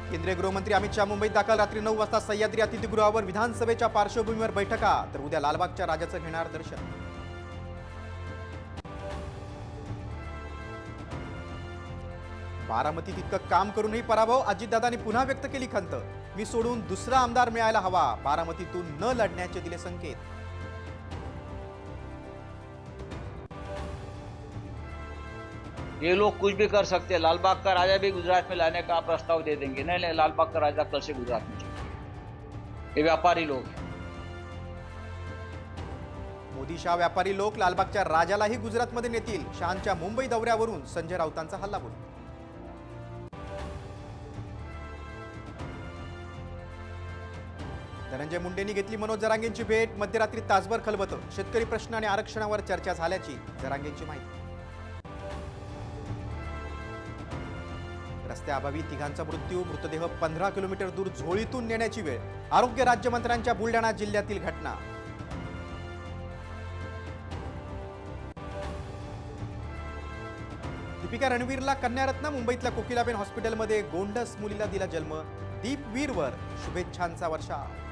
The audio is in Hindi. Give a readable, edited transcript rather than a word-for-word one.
केंद्रीय गृहमंत्री अमित शाह मुंबईत दाखल। रात्री 9 वाजता सह्याद्री अतिथीगृहावर विधानसभेच्या पार्श्वभूमीवर बैठका, तर उद्या लालबागच्या राजाचं घेणार दर्शन। बारामतीत इतकं काम करूनही पराभव, अजितदादांनी पुन्हा व्यक्त केली खंत। मी सोडून दुसरा आमदार मिळायला हवा, बारामतीतून न लढण्याचे दिले संकेत। ये लोग कुछ भी कर सकते हैं, लालबाग का राजा भी गुजरात में लाने का प्रस्ताव दे देंगे। नहीं नहीं, लालबाग का राजा कल से गुजरात में चलेगा। ये व्यापारी लोग हैं। मोदी शाह व्यापारी लोक लालबागच्या राजालाही गुजरातमध्ये नेतील। शहांच्या मुंबई दौऱ्यावरून संजय राऊतांचा हल्लाबोल। धनंजय मुंडेंनी घेतली मनोज जरांगेंची भेट। मध्यरात्री तासभर खलबतं, शेतकरी प्रश्न आणि आरक्षणावर चर्चा झाल्याची जरांगेंची माहिती। रस्त्याअभावी तिघांचा मृत्यू, मृतदेह 15 किलोमीटर दूर झोळीतून नेण्याची वेळ। आरोग्य राज्यमंत्र्यांच्या बुलढाणा जिल्ह्यातील घटना। दीपिका रणवीरला कन्यारत्न, मुंबईतल्या कोकिलाबेन हॉस्पिटलमध्ये गोंडस मुलीला दिला जन्म। दीपवीरवर शुभेच्छांचा वर्षाव।